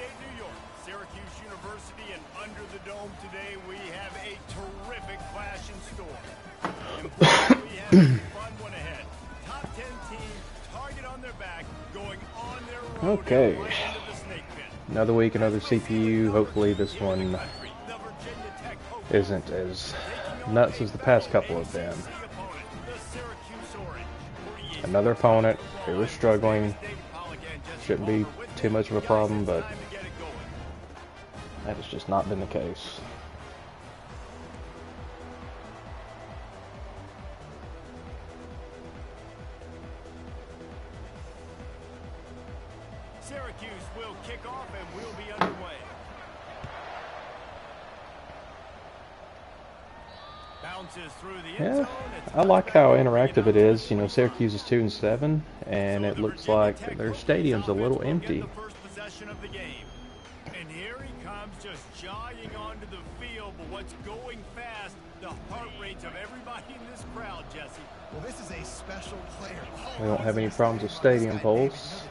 Upstate New York, Syracuse University, and under the dome today, we have a terrific clash in store. Importantly, we have a fun one ahead. Top 10 team, target on their back, going on their road. Okay. Right into the snake pit. Another week, another CPU. Hopefully this one isn't as nuts as the past couple have been. Another opponent who was struggling. Shouldn't be too much of a problem, but that has just not been the case. Syracuse will kick off and we'll be underway. Bounces through the end zone. I like how interactive it is. You know, Syracuse is 2-7, and it looks like their stadium's a little empty. And here he comes, just jogging onto the field. But what's going fast? The heart rates of everybody in this crowd, Jesse. Well, this is a special player. We don't have any problems with stadium polls.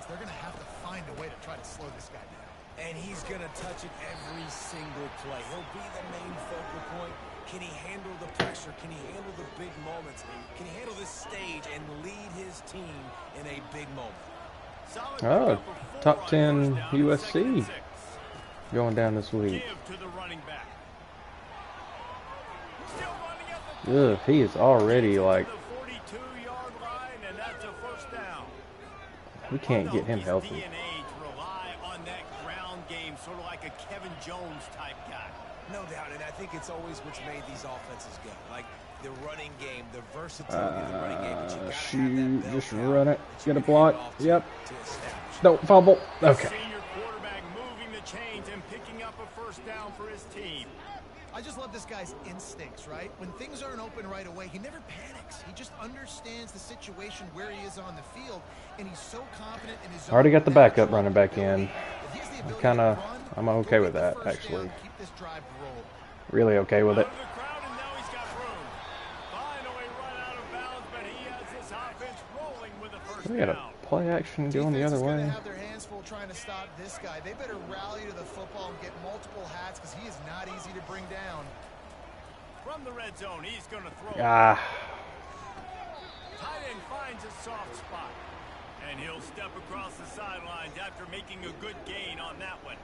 They're going to have to find a way to try to slow this guy down. And he's going to touch it every single play. He'll be the main focal point. Can he handle the pressure? Can he handle the big moments? Can he handle this stage and lead his team in a big moment? Oh, top 10 USC going down this week. Ugh, he is already like, we can't get him healthy. No doubt, and I think it's always what's made these offenses go. Like the running game, the versatility of the running game. But you gotta shoot, have just that run it. Get a block. Yep. to establish. Don't fumble. Okay. Senior quarterback moving the chains and picking up a first down for his team. I just love this guy's instincts, right? When things aren't open right away, he never panics. He just understands the situation where he is on the field, and he's so confident in his own. Already got the backup running back in. I'm okay with that, actually. Keep this drive rolling. Really okay with it. We got a play action going the other way. Have their hands full trying to stop this guy. They better rally to the football and get multiple hats because he is not easy to bring down. From the red zone, he's going to throw. Ah. Tight end finds a soft spot. And he'll step across the sidelines after making a good gain on that one.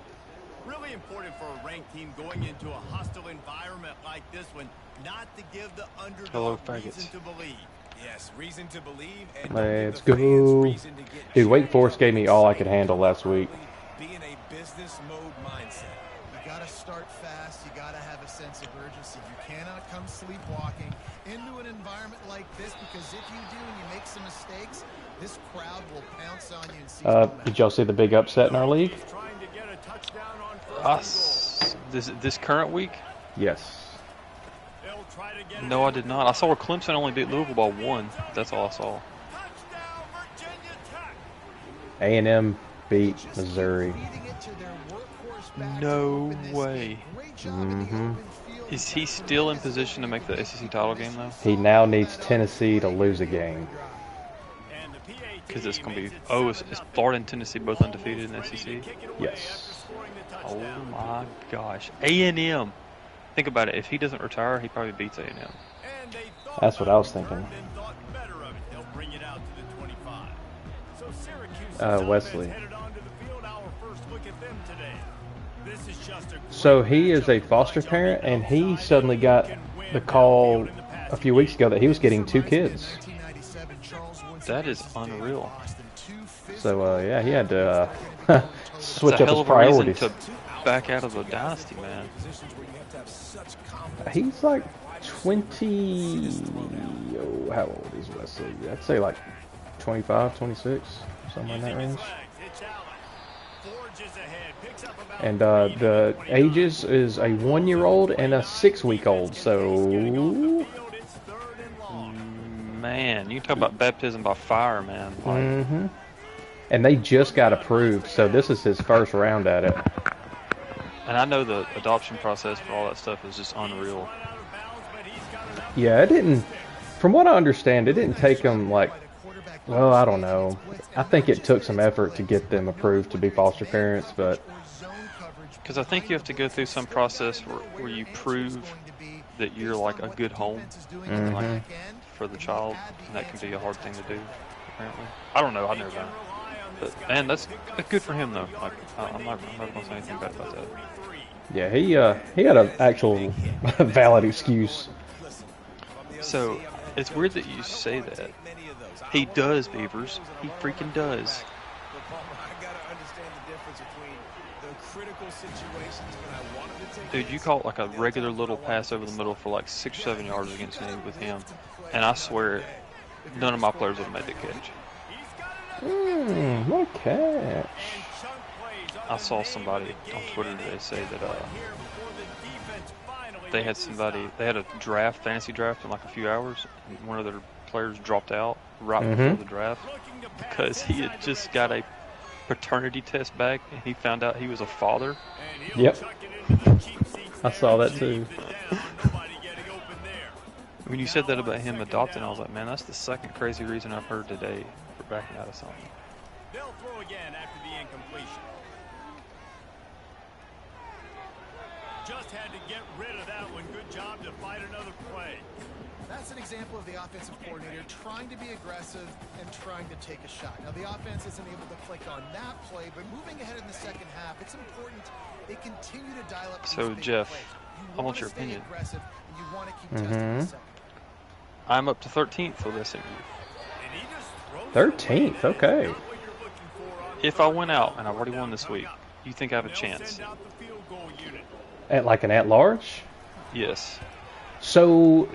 Really important for a ranked team going into a hostile environment like this one, not to give the underdog reason to believe. Yes, reason to believe. And Let's go. Dude, Wake Forest gave me all I could handle last week. Be in a business mode mindset. You got to start fast. You got to have a sense of urgency. You cannot come sleepwalking into an environment like this because if you do and you make some mistakes, this crowd will pounce on you and see. Did y'all see the big upset in our league? Us, this current week? Yes. No, I did not. I saw where Clemson only beat Louisville by 1. That's all I saw. A&M beat Missouri. No way. Mm-hmm. Is he still in position to make the SEC title game, though? He now needs Tennessee to lose a game. Because it's going to be... Oh, is Florida and Tennessee both undefeated in the SEC? Yes. Oh, my gosh. A&M. Think about it. If he doesn't retire, he probably beats A&M. That's what I was thinking. Wesley. So he is a foster parent, and he suddenly got the call a few weeks ago that he was getting 2 kids. That is unreal. So, yeah, he had to switch up his It's a hell of a reason priorities. to back out of the dynasty, man. He's like 20... Oh, how old is Wesley? I'd say like 25, 26, somewhere in that range. And the ages is a 1-year-old and a 6-week-old, so... Man, you talk about baptism by fire, man. Like, And they just got approved, so this is his first round at it. And I know the adoption process for all that stuff is just unreal. Yeah, it didn't... From what I understand, it didn't take him, like, Well, I don't know. I think it took some effort to get them approved to be foster parents, but Because I think you have to go through some process where you prove that you're like a good home, like mhm. for the child, and that can be a hard thing to do. Apparently, I don't know. I've never done it, but man, that's good for him though. Like I'm not gonna say anything bad about that. Yeah, he had an actual valid excuse. So it's weird that you say that. He does, Beavers. He freaking does. Dude, you caught like a regular little pass over the middle for like 6 or 7 yards against me with him, and I swear none of my players would have made the catch. What a catch. I saw somebody on Twitter today say that they had a draft, fantasy draft in like a few hours, and one of their players dropped out right before the draft because he had just got a paternity test back and he found out he was a father. Yep. I saw that too. When you said that about him adopting, I was like, man, that's the second crazy reason I've heard today for backing out of something. They'll throw again after the incompletion. Just had to get rid of that one. Good job to fight another play. That's an example of the offensive coordinator trying to be aggressive and trying to take a shot. Now, the offense isn't able to click on that play, but moving ahead in the second half, it's important they continue to dial up. So, Jeff, I want your opinion. You want to keep testing the second. I'm up to 13th for this interview. 13th, okay. If I win out, and I've already won this week, you think I have a chance? At like an at-large? Yes. So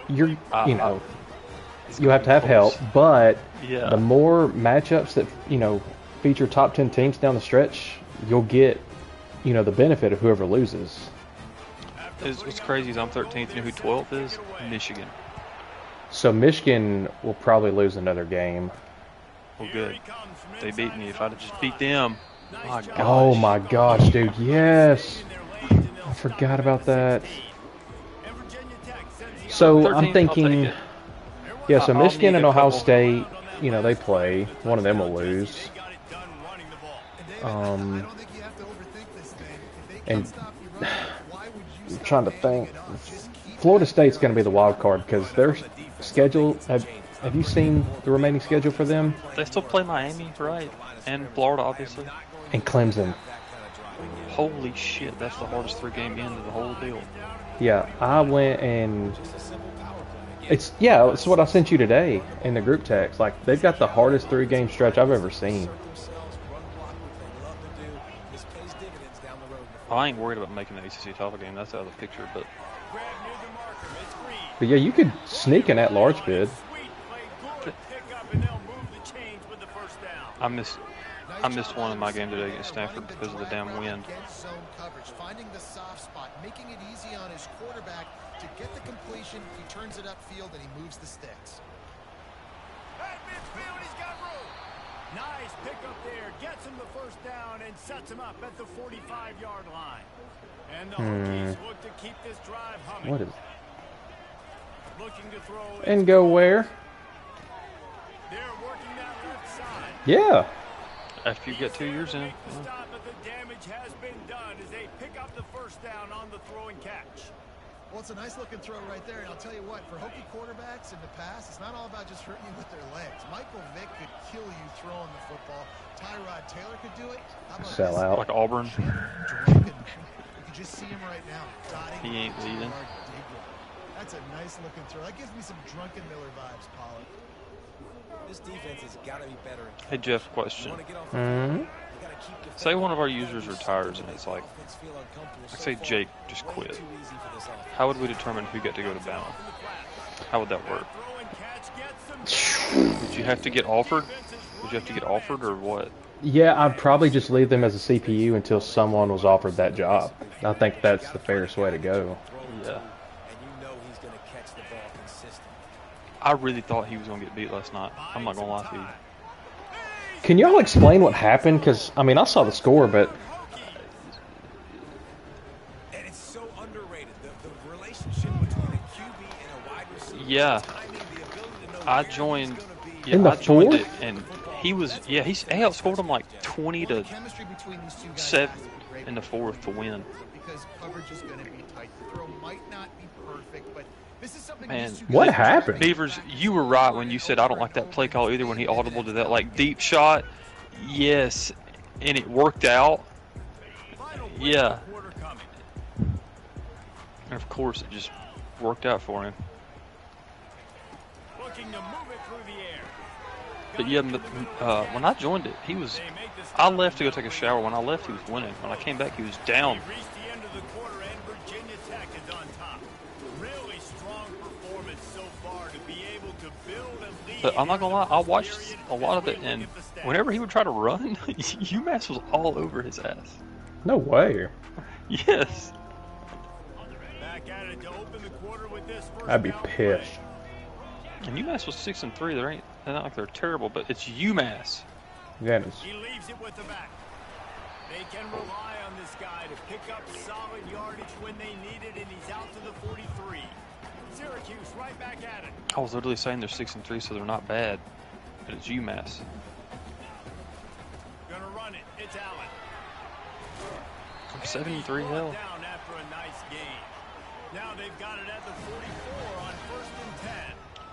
you're, you know, you have to have help, but the more matchups that, you know, feature top 10 teams down the stretch, you'll get, you know, the benefit of whoever loses. What's crazy is I'm 13th. You know who 12th is? Michigan. So Michigan will probably lose another game. Well, good. They beat me. If I'd have just beat them, my gosh. Oh my gosh, dude, yes. I forgot about that. So I'm thinking, yeah, so Michigan and Ohio State, you know, they play. One of them will lose. And I'm trying to think. Florida State's going to be the wild card because their schedule. Have you seen the remaining schedule for them? They still play Miami, right? And Florida, obviously. And Clemson. Holy shit, that's the hardest 3-game end of the whole deal. Yeah, I went and it's what I sent you today in the group text. Like, they've got the hardest 3-game stretch I've ever seen. I ain't worried about making the ACC title game. That's out of the picture, but yeah, you could sneak an at-large bid. I missed one in my game today against Stanford because of the damn wind. Finding the soft spot, making it easy on his quarterback to get the completion. He turns it upfield and he moves the sticks. At midfield, he's got room. Nice pickup there. Gets him the first down and sets him up at the 45-yard line. And the Hokies look to keep this drive humming. What is? Looking to throw and go where? They're working that left side. Yeah. After you get 2 years in. Stop, but the damage has been done as they pick up the first down on the throw and catch. Well, it's a nice-looking throw right there, and I'll tell you what, for Hokie quarterbacks in the past, it's not all about just hurting you with their legs. Michael Vick could kill you throwing the football. Tyrod Taylor could do it. How about sell out? Like Auburn. You can just see him right now. He ain't leading. That's a nice-looking throw. That gives me some Drunken Miller vibes, Pollard. This defense has got to be better. Hey, Jeff, question. Say one of our users retires and it's like, say Jake just quit. How would we determine who got to go to bound? How would that work? Would you have to get offered? Would you have to get offered or what? Yeah, I'd probably just leave them as a CPU until someone was offered that job. I think that's the fairest way to go. Yeah. I really thought he was going to get beat last night. I'm not going to lie to you. Can y'all explain what happened? Because, I mean, I saw the score, but It's so underrated. The relationship between a QB and a wide receiver. Yeah. I joined. Yeah, in the I joined fourth? it, and he was. Yeah, he outscored him like 20-7 in the fourth to win. Because coverage is going to be tight. The throw might not be perfect, but this is something. Man, What happened? Beavers, you were right when you said I don't like that play call either. When he audible to that like deep shot, yes, and it worked out. Yeah, and of course it just worked out for him. But yeah, when I joined it, he was. I left to go take a shower. When I left, he was winning. When I came back, he was down. But I'm not gonna lie, I watched a lot of it, and whenever he would try to run, UMass was all over his ass. No way. Yes. I'd be pissed. And UMass was 6-3. They're not like they're terrible, but it's UMass. Yeah, it is. He leaves it with the back. They can rely on this guy to pick up solid yardage when they need it, and he's out to the 43. Syracuse right back at it. I was literally saying they're 6-3, so they're not bad, but it's UMass. Gonna run it. It's Allen. 7-3, hell. Down after a nice gain. Now they've got it at the 44 on 1st and 10.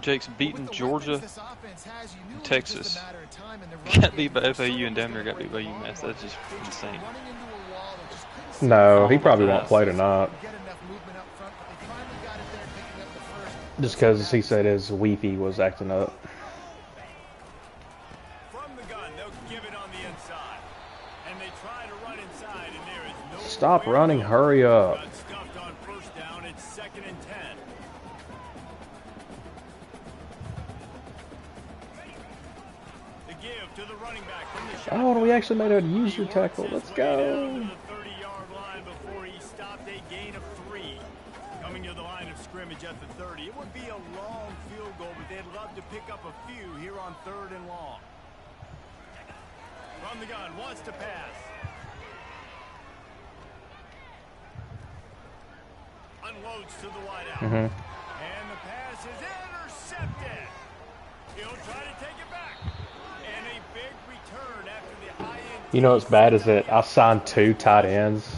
Jake's beaten Georgia, Texas. Got beat by FAU and damn near got beat by UMass. That's just insane. No, he probably won't play tonight. Just because he said his Wi-Fi was acting up. From the gun, they'll give it on the inside. And they try to run inside, and there is no Stop running, hurry up. got stuffed on 1st down. It's 2nd and 10. The give to the running back from the shotgun. Oh, we actually made a user tackle. Let's go. The 30-yard line before he stopped a gain of 3. Coming to the line of scrimmage at the 30. It would be a long field goal, but they'd love to pick up a few here on 3rd and long. From the gun, wants to pass. Unloads to the wideout. And the pass is intercepted. He'll try to take it back. And a big return after the high end. You know what's bad is that I signed 2 tight ends,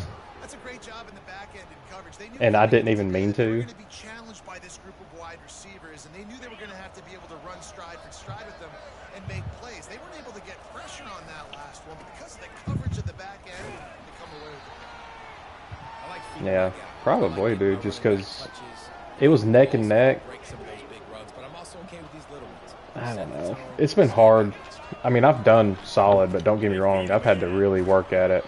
That's a great job in the back end in coverage. They knew and I didn't even mean they were to. going to be challenged by this group of wide receivers, and they knew they were going to have to be able to run stride for stride with them and make plays. They weren't able to get pressure on that last one, but because of the coverage at the back end, they come away with it. Yeah, probably, dude, just because it was neck and neck. I don't know. It's been hard. I mean, I've done solid, but don't get me wrong, I've had to really work at it,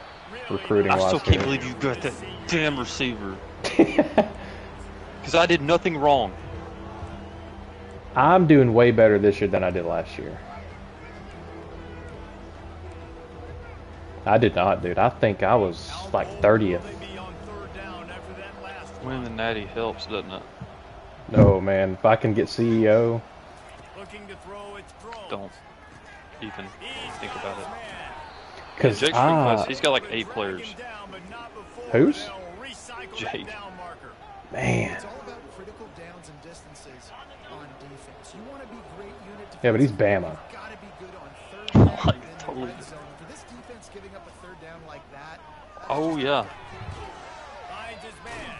recruiting I still last can't year. believe you got that damn receiver. Because I did nothing wrong. I'm doing way better this year than I did last year. I did not, dude. I think I was like 30th. Winning the Natty helps, doesn't it? No, man. If I can get CEO, Don't even think about it. because Jake's request, he's got like 8 players. who's? Jake. Man. It's all about critical downs and distances on defense. You want to be great unit defense. Yeah, but he's Bama. You've got to be good on 3rd down Like, and in the totally. red zone. For this defense giving up a 3rd down like that. Oh, yeah.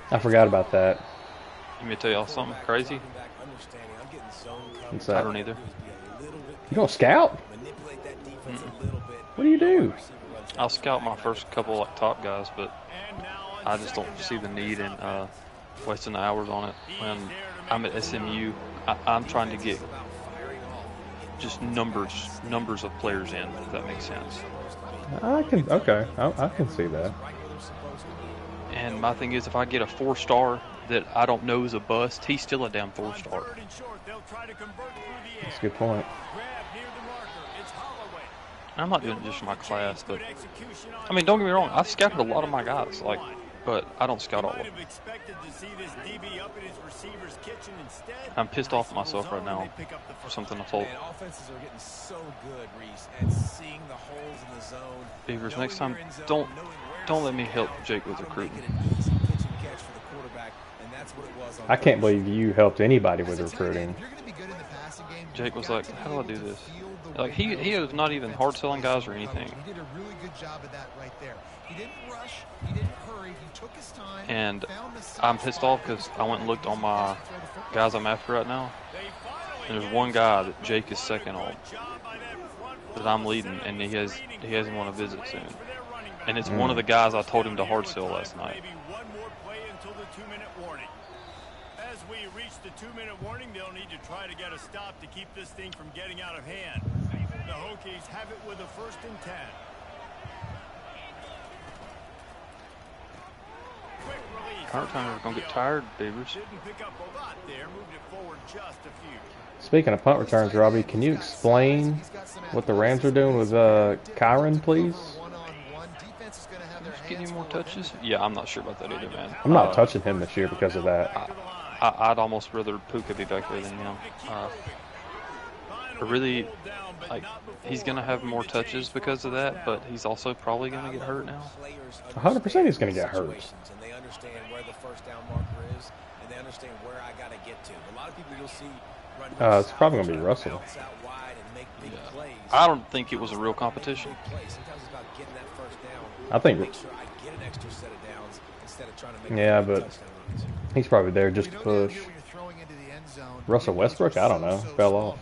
I forgot about that. You want me to tell y'all something crazy? What's I that? don't either. You don't scout? What do you do? I'll scout my first couple like top guys, but I just don't see the need in wasting the hours on it. When I'm at SMU, I'm trying to get just numbers of players in, if that makes sense. I can, okay. I can see that. And my thing is, if I get a 4-star that I don't know is a bust, he's still a damn 4-star. That's a good point. I'm not doing it just for my class, but I mean, don't get me wrong, I've scouted a lot of my guys, like, but I don't scout all of them. I'm pissed off at myself right now for something I told. Offenses are getting so good, Reese, at seeing the holes in the zone. Beavers, next time, don't let me help Jake with recruiting. And that's what it was on I can't believe you helped anybody with recruiting. Jake was like, how do I do this? Like, he was not even hard selling guys or anything. He did a really good job of that right there. He didn't rush, he didn't hurry, he took his time. And I'm pissed off because I went and looked on my guys I'm after right now. And there's one guy that Jake is second on that I'm leading, and he hasn't want to visit soon. And it's one of the guys I told him to hard sell last night. As we reach the 2-minute warning, they'll need to try to get a stop to keep this thing from getting out of hand. The Hokies have it with a 1st and 10. Quick release. Our timer's gonna get tired, Beavers. Didn't pick up a lot there, moved it forward just a few. Speaking of punt returns, Robbie, can you explain what the Rams are doing with Kyron, please? Just getting more touches? Yeah, I'm not sure about that either, man. I'm not touching him this year because of that. I'd almost rather Puka be back there than him. Really, like, he's going to have more touches because of that, but he's also probably going to get hurt now. 100% he's going to get hurt. And they understand where the first down marker is, and they understand where I got to get to. A lot of people you'll see run It's probably going to be Russell. out wide and make big plays. I don't think it was a real competition. Sometimes it's about getting that first down. I think. Make sure I get an extra set of downs instead of trying to make Yeah, but he's probably there just to push. Russell Westbrook, I don't know, fell off.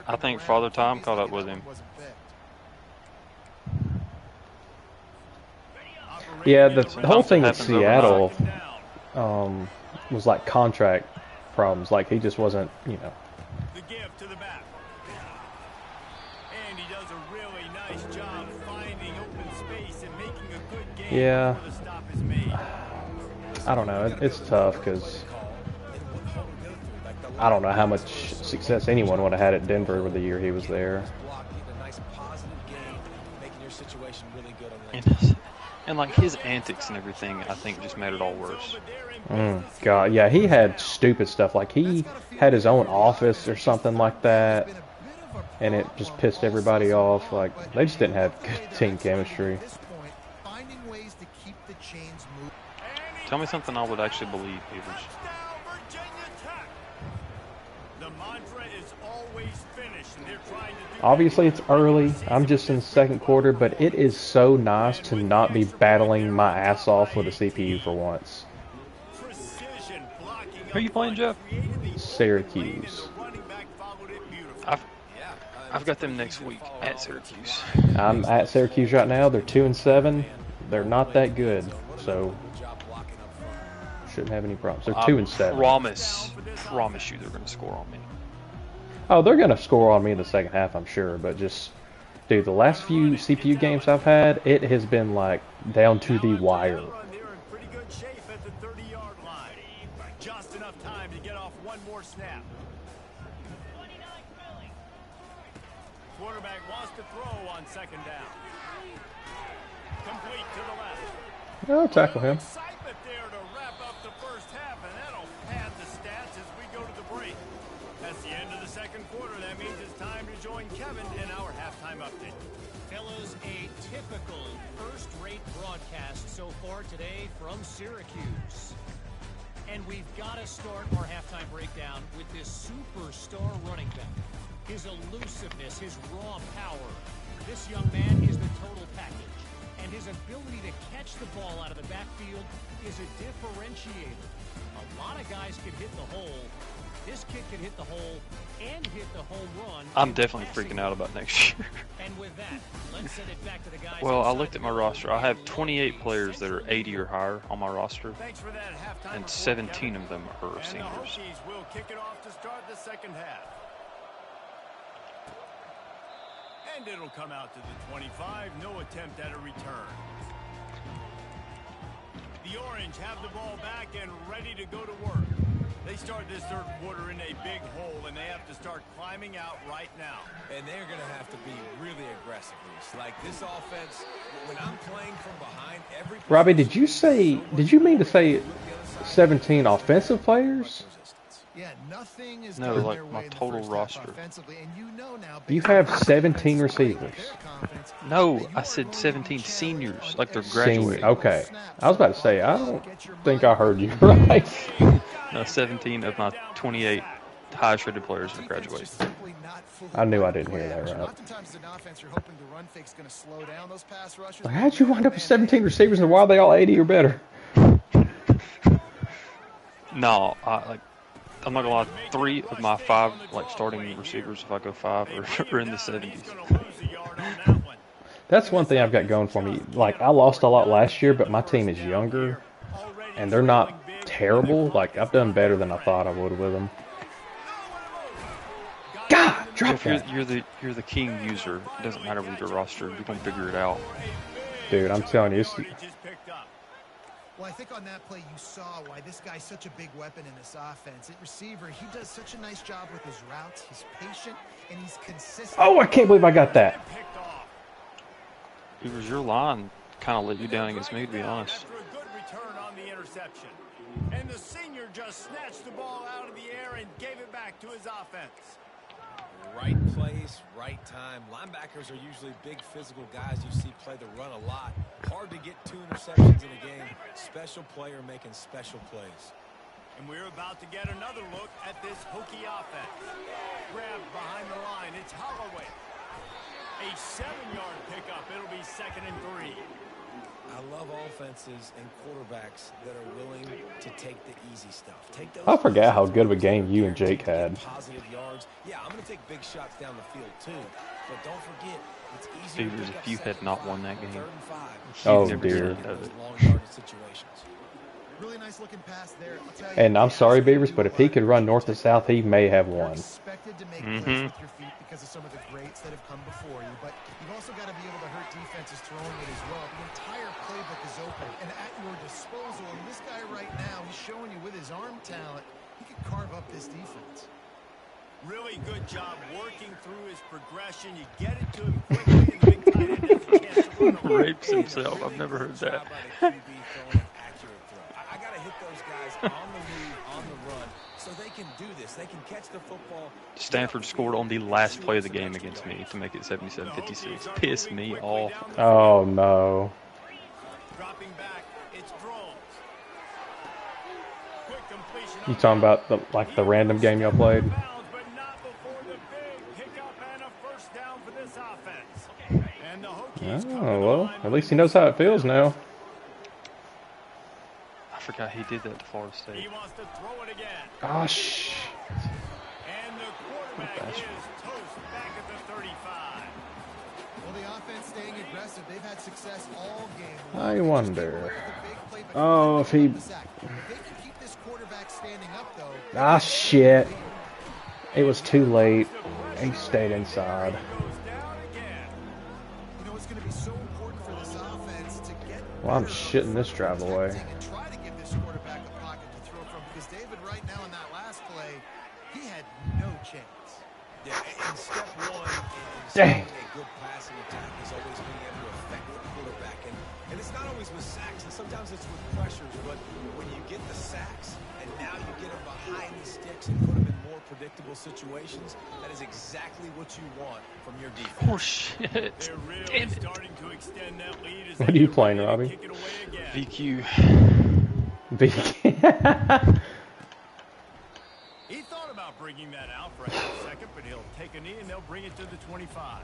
I think Father Time caught up with him. Yeah, the whole thing in Seattle was like contract problems. Like he just wasn't, you know. The give to the back. And he does a really nice job finding open space and making a good game. Yeah. Before the stop is made. I don't know. It's tough because I don't know how much success anyone would have had at Denver with the year he was there. And like his antics and everything, I think just made it all worse. God, yeah, he had stupid stuff. Like he had his own office or something like that, and it just pissed everybody off. Like they just didn't have good team chemistry. Tell me something I would actually believe, Beavers. Obviously, it's early. I'm just in the second quarter, but it is so nice to not be battling my ass off with a CPU for once. Who are you playing, Jeff? Syracuse. I've got them next week at Syracuse. I'm at Syracuse right now. They're 2-7. They're not that good, so shouldn't have any problems. They're 2-7. Promise you, they're going to score on me. Oh, they're going to score on me in the second half, I'm sure. But just, dude, the last few CPU games I've had, it has been like down to the wire. Just enough time to get off one more snap. Quarterback wants to throw on second down. Complete to the left. I'll tackle him. Excitement there to wrap up the first half, and that'll pad the stats as we go to the break. That's the end of the second quarter. That means it's time to join Kevin in our halftime update. Fellas, a typical first-rate broadcast so far today from Syracuse. And we've got to start our halftime breakdown with this superstar running back. His elusiveness, his raw power. This young man is the total package. And his ability to catch the ball out of the backfield is a differentiator. A lot of guys can hit the hole. This kid can hit the hole and hit the home run. I'm definitely freaking out about next year. And with that, let's send it back to the guys. Well, I looked at my roster. I have 28 players that are 80 or higher on my roster, and 17 of them are seniors. Will kick it off to start the second half. And it'll come out to the 25. No attempt at a return. The Orange have the ball back and ready to go to work. They start this third quarter in a big hole, and they have to start climbing out right now. And they're going to have to be really aggressive. Like this offense, when I'm playing from behind every... Robbie, did you mean to say 17 offensive players? Yeah, nothing is No, going like their my way in the total first roster. half offensively, and you know now. You have 17 receivers. No, I said 17 seniors, like they're Senior. graduating. Okay. I was about to say, I don't think I heard you right. No, 17 of my 28 highest rated players are graduating. I knew I didn't hear that right. Oftentimes, an offense you're hoping the run fake's going to slow down those pass rushers. How'd you wind up with 17 receivers and why are they all 80 or better? No, I'm not gonna lie. 3 of my 5 starting receivers, if I go 5, are in the 70s. That's one thing I've got going for me. Like, I lost a lot last year, but my team is younger, and they're not terrible. Like, I've done better than I thought I would with them. God, drop If that. you're the king user, it doesn't matter with your roster. You can figure it out. Dude, I'm telling you, it's, Well, I think on that play you saw why this guy's such a big weapon in this offense. At receiver, he does such a nice job with his routes. He's patient, and he's consistent. oh, I can't believe I got that. It was your line kind of let you down against me, to be honest. After a good return on the interception. And the senior just snatched the ball out of the air and gave it back to his offense. Right place, right time. Linebackers are usually big physical guys you see play the run a lot. Hard to get 2 interceptions in a game. Special player making special plays. And we're about to get another look at this hooky offense. Grabbed behind the line. It's Holloway. A 7-yard pickup. It'll be 2nd and 3. I love offenses and quarterbacks that are willing to take the easy stuff. Take those I forgot how good of a game you and Jake had. positive yards. Yeah, I'm going to take big shots down the field too. But don't forget, it's easier to Beavers, pick up if you had second not down won that than game, 3rd and 5. Oh, never dear. get out of it. Long yardage situations. Really nice looking pass there. I'll tell you, And I'm the sorry, aspect Beavers, you but if he could run north to south, he may have You're won. expected to make plays with your feet because of some of the greats that have come before you, but you've also got to be able to hurt defenses throwing it as well. The entire playbook is open and at your disposal, and this guy right now, he's showing you with his arm talent, he could carve up this defense. Really good job working through his progression. You get it to him quickly, and the big tight end has a chance to run away. Rapes himself. I've never heard that. I got to hit those guys on the move, on the run, so they can do this. They can catch the football. Stanford scored on the last play of the game against me to make it 77-56. Pissed me off. Oh, no. Dropping back, it's Drones. Quick completion. You talking about the random game y'all played? But not before the big pickup and a first down for this offense. And the Hokies come to Oh, the well, line at least he knows how it feels now. I forgot he did that to Florida He State. wants to throw it again. Oh, shh. And the quarterback is toast back at the 35. Well, the offense staying aggressive, they've had success all game. I wonder. Oh, if he... If they can keep this quarterback standing up, though. Ah, shit. It was too late. He stayed inside. Goes down again. You know, it's going to be so important for this offense to get. Well, I'm shitting this drive away. And try to give this quarterback a pocket to throw from, because David, right now in that last play, he had no chance. Yeah, and step one is Dang. a good passing attack is always being able to affect the quarterback. And it's not always with sacks, and sometimes it's with pressures, but when you get the sacks and now you get them behind the sticks and put them in more predictable situations, that is exactly what you want from your defense. Oh, shit. They're really Damn it. starting to extend that lead as What they are you get playing, ready to Robbie? kick it away again. VQ. He thought about bringing that out for a half second, but he'll take a knee and they'll bring it to the 25.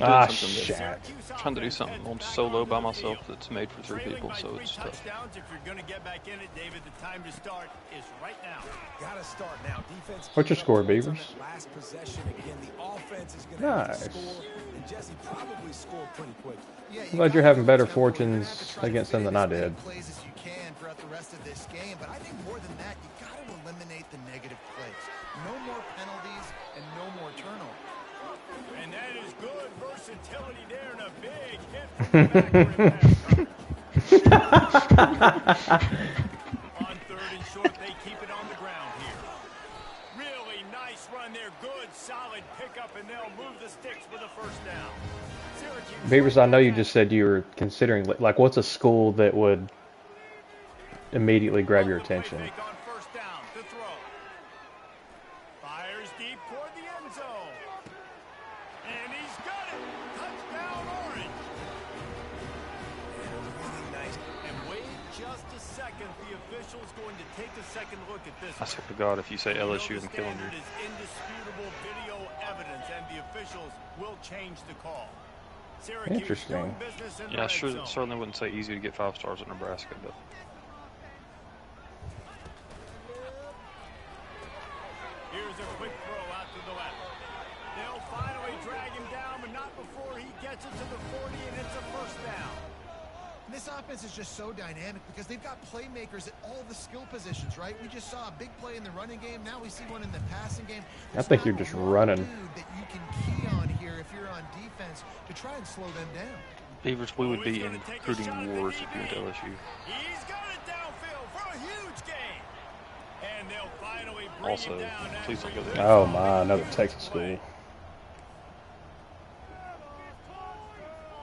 Ah, Doing something shit. that- trying to do something on solo by myself that's made for 3 people, so it's tough. Touchdowns. If you're going to get back in it, David, the time to start is right now. Gotta start now. Defense. What's your score, Beavers? On that last possession again, the offense is going to have Nice. to score, and Jesse probably scored pretty quick. Yeah, I'm glad you're having better fortunes against them than I did. Plays as you can throughout the rest of this game, but I think more than that, you got to eliminate the negative plays. No more penalties and no more turnovers. And that is good versatility there and a big hit from the pass On 3rd and short, they keep it on the ground here. Really nice run there. Good, solid pickup, and they'll move the sticks for the first down. Syracuse. Beavers, I know you just said you were considering, like, what's a school that would immediately grab your attention? On 1st down to throw. seconds, the official's going to take a second look at this. I swear to God, if you say LSU, I'm killing you. Is indisputable video evidence, and the officials will change the call. Syracuse Interesting. Yeah, sure. Certainly wouldn't say easy to get 5 stars at Nebraska, but. Here's a quick throw out to the left. They'll finally drag him down, but not before he gets it to the 40, and it's a first down. And this offense is just so dynamic because they've got playmakers at all the skill positions, right? We just saw a big play in the running game. Now we see one in the passing game. I think you're just running. Dude that you can key on here if you're on defense to try and slow them down. Beavers, we would be in recruiting wars if you went to LSU. He's got it downfield for a huge gain. And they'll finally bring Also, him down. please don't go there. Oh my, another Texas school.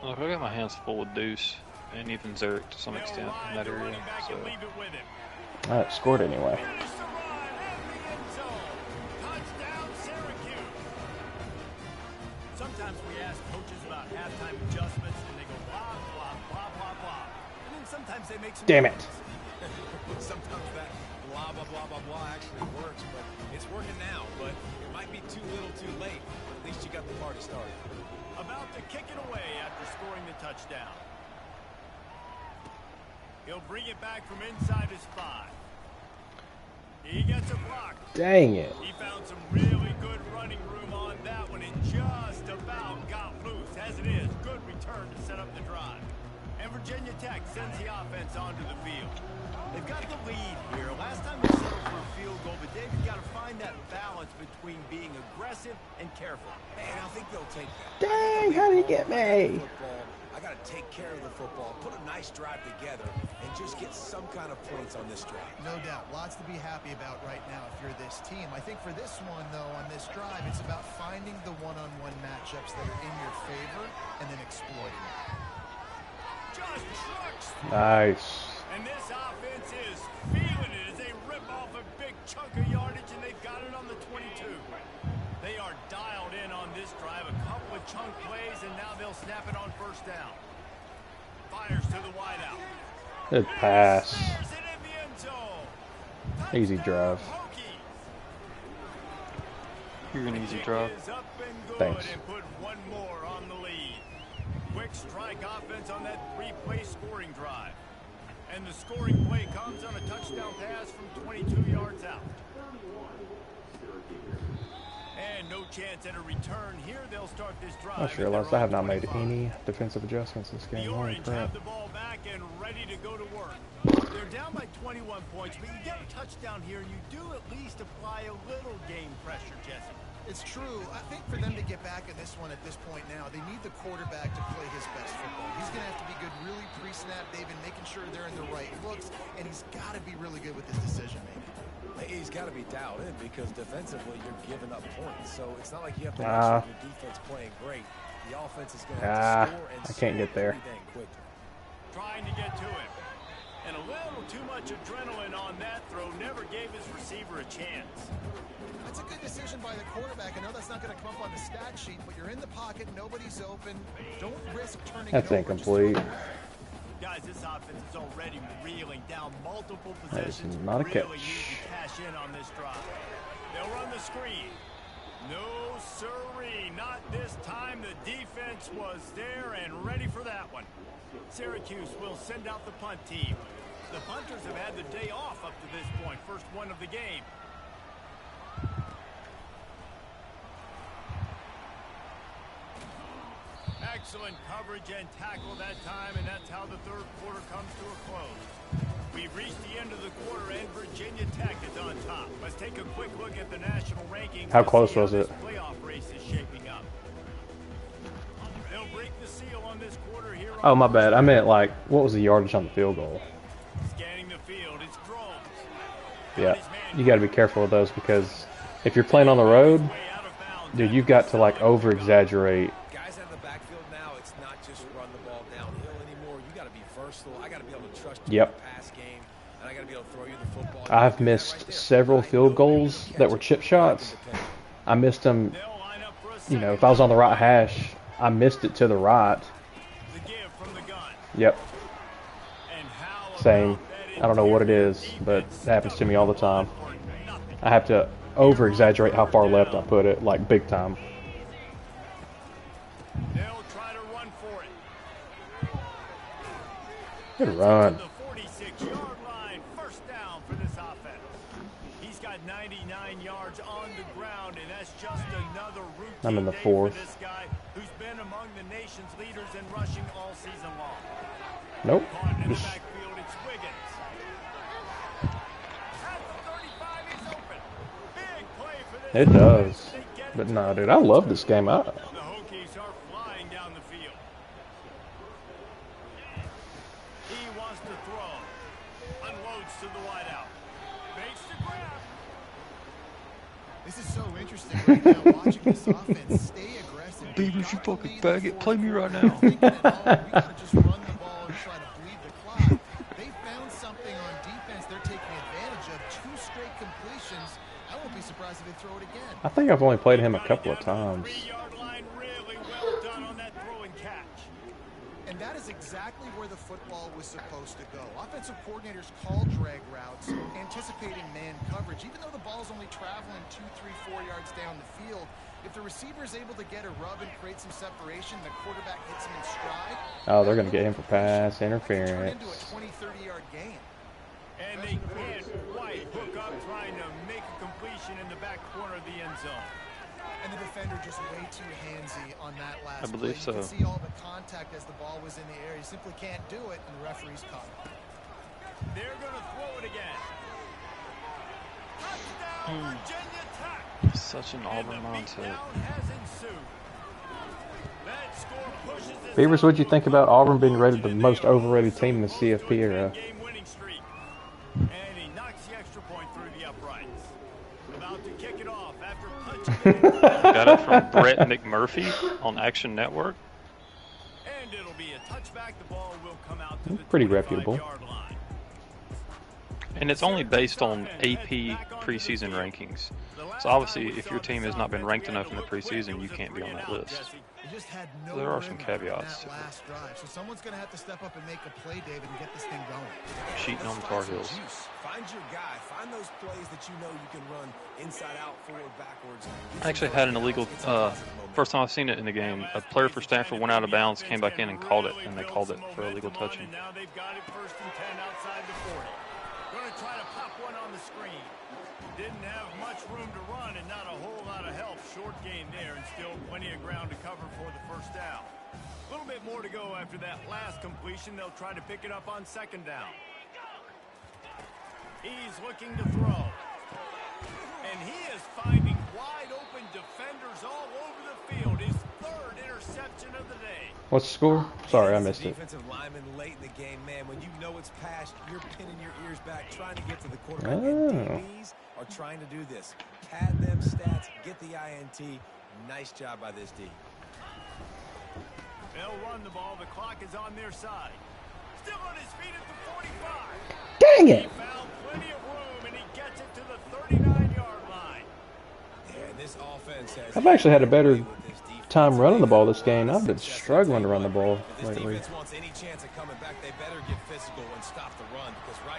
Look, I got my hands full with Deuce and even Zurich to some extent in that area. So. Alright, scored anyway. Sometimes we ask coaches about halftime adjustments and they go blah, blah, blah, blah, blah. And then sometimes they make some. Damn it. Sometimes that blah, blah, blah, blah, blah actually works, but it's working now. But it might be too little too late, but at least you got the party started. About to kick it away after scoring the touchdown. He'll bring it back from inside his 5. He gets a block. Dang it. He found some really good running room on that one and just about got loose. As it is, good return to set up the drive. And Virginia Tech sends the offense onto the field. They've got the lead here. Last time they settled for a field goal, but they've got to find that balance between being aggressive and careful. And I think they'll take that. Dang, how did he get me? I got to take care of the football, put a nice drive together, and just get some kind of points on this drive. No doubt. Lots to be happy about right now if you're this team. I think for this one, though, on this drive, it's about finding the one-on-one matchups that are in your favor and then exploiting them. Just trucks. Nice. And this offense is feeling it as they rip off a big chunk of yardage, and they've got it on the 22. They are dialed in on this drive. A couple of chunk plays, and now they'll snap it on first down. Fires to the wideout. Good pass. Easy drive. You're an easy drive. Thanks. And put one more on the lead. Quick strike offense on that 3-play scoring drive. And the scoring play comes on a touchdown pass from 22 yards out. And no chance at a return here. They'll start this drive. I just realized I have not made any defensive adjustments this game. The Holy Orange crap. have the ball back and ready to go to work. They're down by 21 points, but you get a touchdown here, and you do at least apply a little game pressure, Jesse. It's true. I think for them to get back in this one at this point now, they need the quarterback to play his best football. He's going to have to be good really pre-snap, David, making sure they're in the right looks, and he's got to be really good with his decision-making. He's got to be dialed in because defensively you're giving up points. So it's not like you have to make sure your defense playing great. The offense is going to have to score and I can't get there. quickly. Trying to get to him. And a little too much adrenaline on that throw never gave his receiver a chance. That's a good decision by the quarterback. I know that's not going to come up on the stat sheet, but you're in the pocket, nobody's open. Don't risk turning That's it over. incomplete. Guys, this offense is already reeling down multiple That is possessions. not a Really catch. need to cash in on this drive. They'll run the screen. No siree, not this time. The defense was there and ready for that one. Syracuse will send out the punt team. The punters have had the day off up to this point. First one of the game. Excellent coverage and tackle that time, and that's how the third quarter comes to a close. We've reached the end of the quarter, and Virginia Tech is on top. Let's take a quick look at the national rankings. How close was it? Playoff race is shaping up. They'll break the seal on this quarter here. Oh, my bad. I meant, like, what was the yardage on the field goal? Scanning the field, it's Groves. Yeah, you got to be careful with those because if you're playing on the road, dude, you've got to, like, over-exaggerate. Guys out of the backfield now, it's not just run the ball downhill anymore. You got to be versatile. I got to be able to trust you in the pass game, and I got to be able to throw you the football. I've missed several field goals that were chip shots. I missed them, you know, if I was on the right hash, I missed it to the right. The give from the gun. Yep. And how Same. about that I don't know what it is, but it happens to me all the time. I have to over-exaggerate how far left I put it, like big time. They'll try to run for it. Good run. The 46-yard line, first down for this offense. He's got 99 yards on the ground, and that's just another routine I'm in the day fourth. for this guy who's been among the nation's leaders in rushing all season long. Nope. Caught in the backfield, it's Wiggins. At the 35, he's open. Big play for this. It does. But no, dude, I love this game. The Hokies are flying down the field. He wants to throw. Unloads to the wideout. Fakes the grab. This is so interesting right now, watching this offense stay aggressive. Beavers, you fucking faggot. Play me right now. We gotta just run the ball and try to bleed the clock. They found something on defense they're taking advantage of. 2 straight completions. I won't be surprised if they throw it again. I think I've only played him a couple of times. 3-yard line, really well done on that throw and catch. And that is exactly where the football was supposed to go. Offensive coordinators call drag routes, anticipating man coverage. Even though the ball's only traveling 2, 3, 4 yards down the field, if the receiver is able to get a rub and create some separation, the quarterback hits him in stride. Oh, they're going to get him for pass Turn interference. into a 20, 30-yard gain. And they can't quite hook up trying to make a completion in the back corner of the end zone. And the defender just way too handsy on that last I believe play. You so. can see all the contact as the ball was in the air. You simply can't do it, and the referee's caught it. They're going to throw it again. Touchdown, Virginia Tech. Such an Auburn mindset. Beavers, what'd you think about Auburn being rated the most overrated team in the CFP era? And he knocks the extra point through the uprights. About to kick it off after punching it. Got it from Brett McMurphy on Action Network. And it'll be a touchback. The ball will come out to the Pretty reputable. 25-yard line. And it's only based on AP preseason rankings. So obviously, if your team has not been ranked enough in the preseason, you can't be on that list. Just had no There are some rhythm caveats on that last drive. So someone's going to have to step up and make a play, David, and get this thing going. Cheating on the Tar Heels. Find your guy. Find those plays that you know you can run inside out, forward, backwards. I actually had an illegal, first time I've seen it in the game. A player for Stanford went out of bounds, came back in and called it, and they called it for illegal touching. Now they've got it 1st and 10 outside the 40. Going to try to pop one on the screen. Didn't have much room to run and not a whole lot of help. Short game there and still plenty of ground to cover for the first down. A little bit more to go after that last completion. They'll try to pick it up on 2nd down. He's looking to throw. And he is finding wide open defenders all over the field. His 3rd interception of the day. What's the score? Sorry, I missed it. Defensive lineman late in the game, man. When you know it's past, you're pinning your ears back, trying to get to the quarterback. And DBs are trying to do this. Pad them stats, get the INT. Nice job by this D. They'll run the ball. The clock is on their side. Still on his feet at the 45. Dang it! He found plenty of room, and he gets it to the 39-yard line. And this offense has I've actually had a better time running the ball this game. I've been struggling to run the ball lately.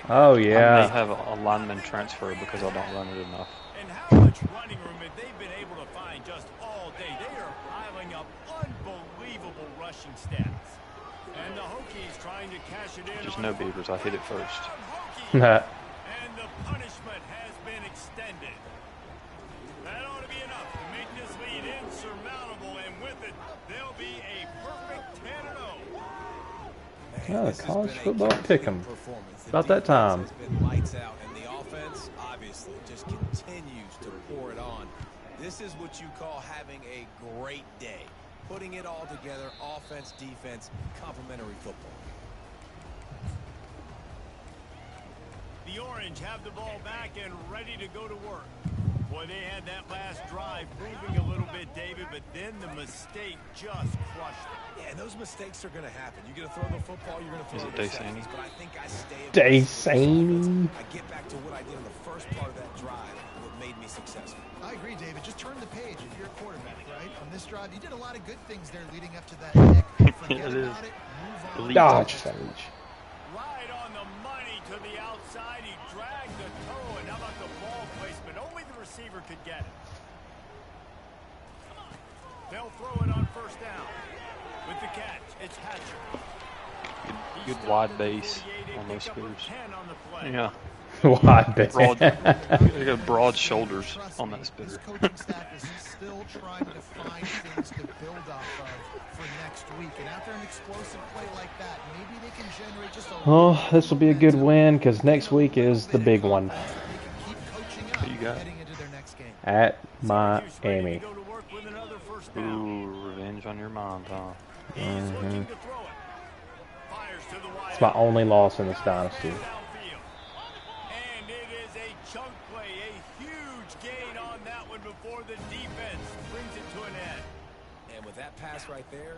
Oh, I may yeah. have a lineman transfer because I don't run it enough. And how much running room have they been able to find just all day? They are piling up unbelievable rushing stats. And the Hokies trying to cash it in. Just no Beavers, I hit it first. And the punishment has been extended. That ought to be enough to make this lead insurmountable, and with it, they'll be a perfect 10-0. Oh, college football pick'em. About that time. Has been lights out, and the offense obviously just continues to pour it on. This is what you call having a great day. Putting it all together, offense, defense, complementary football. The Orange have the ball back and ready to go to work. Boy, they had that last drive moving a little bit, David, but then the mistake just crushed them. Yeah, and those mistakes are going to happen. You're going to throw the football, you're going to throw Is it interceptions, Daysani? but I think I stay Daysani. I get back to what I did on the first part of that drive, what made me successful. I agree, David. Just turn the page if you're a quarterback, right? On this drive, you did a lot of good things there leading up to that pick. Forget It is. about it, move on. Dodge Sage. Right on the money. money to the outside. He dragged the toe, and how about the ball placement? Only the receiver could get it. They'll throw it on first down. With the catch, it's Hatcher. Good wide base on those spitters. Yeah. Wide base. They got broad shoulders on that spitter. This coaching staff is still trying to find things to build off of for next week. And after an explosive play like that, maybe they can generate just a... Oh, this will be a good win because next week is the big one. What you got? At Miami. Ooh, revenge on your mind, huh? Mm-hmm. It's my only loss in this dynasty. And it is a chunk play, a huge gain on that one before the defense brings it to an end. And with that pass right there,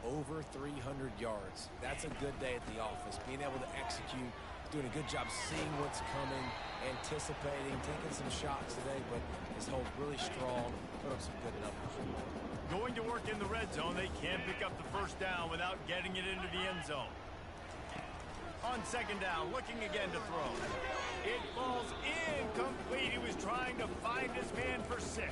over 300 yards. That's a good day at the office. Being able to execute, doing a good job seeing what's coming, anticipating, taking some shots today, but his hold really strong, put up some good numbers. Going to work in the red zone, they can't pick up the first down without getting it into the end zone. On second down, looking again to throw. It falls incomplete. He was trying to find his man for 6.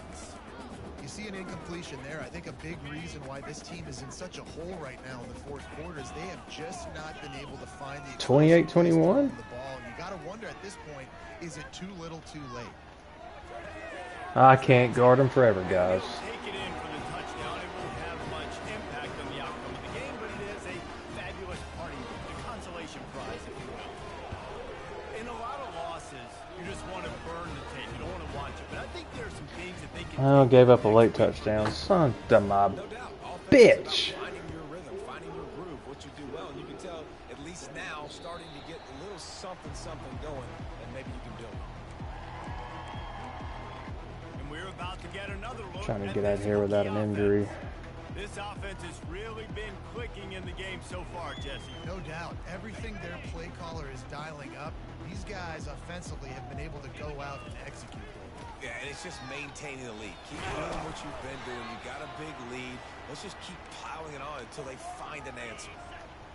You see an incompletion there. I think a big reason why this team is in such a hole right now in the fourth quarter is they have just not been able to find the 28-21. The ball. And you got to wonder at this point, is it too little, too late? I can't guard him forever, guys. Take it in for the touchdown. It won't have much impact on the outcome of the game, but it is a fabulous party, the consolation prize, if you will. In a lot of losses, you just want to burn the tape. You don't want to watch it. But I think there are some things that they can... Oh, gave up a late touchdown. Son of my bitch. Finding your rhythm, finding your groove, what you do well. And you can tell, at least now, starting to get a little something going, and maybe you can build on. About to get another look. Trying to get out of here without an injury. This offense has really been clicking in the game so far, Jesse. No doubt. Everything their play caller is dialing up, these guys offensively have been able to go out and execute. Yeah, and it's just maintaining the lead. Keep doing what you've been doing. You got a big lead. Let's just keep piling it on until they find an answer.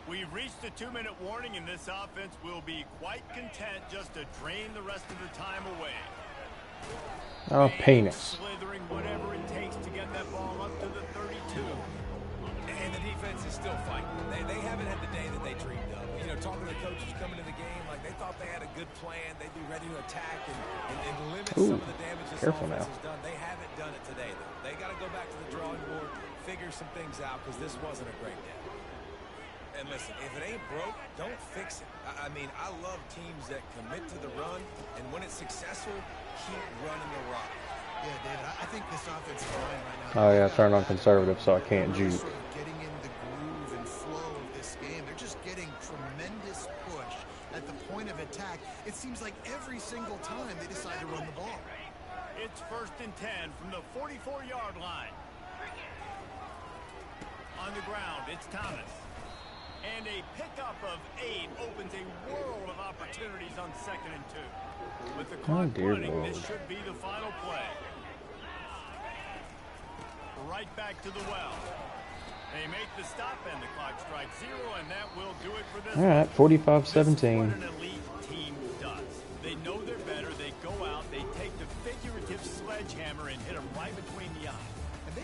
We've reached the 2-minute warning, and this offense will be quite content just to drain the rest of the time away. Oh, penis. Slithering whatever it takes to get that ball up to the 32. And the defense is still fighting. They haven't had the day that they dreamed of. You know, talking to the coaches coming to the game, like they thought they had a good plan. They'd be ready to attack and limit some of the damage this offense has done. They haven't done it today, though. They got to go back to the drawing board, figure some things out, because this wasn't a great day. And listen, if it ain't broke, don't fix it. I mean, I love teams that commit to the run, and when it's successful, keep running the rock. Yeah, David, I think this offensive line right now... Oh, yeah, turned on conservative, so I can't juke. Sort of getting in the groove and flow of this game. They're just getting tremendous push at the point of attack. It seems like every single time they decide to run the ball. It's 1st and 10 from the 44-yard line. On the ground, it's Thomas. And a pickup of 8 opens a world of opportunities on 2nd and 2. With the clock running, this should be the final play. Right back to the well. They make the stop and the clock strikes 0, and that will do it for this. All right, 45-17. This is what an elite team does. They know they're better. They go out. They take the figurative sledgehammer and hit them right between the eyes. And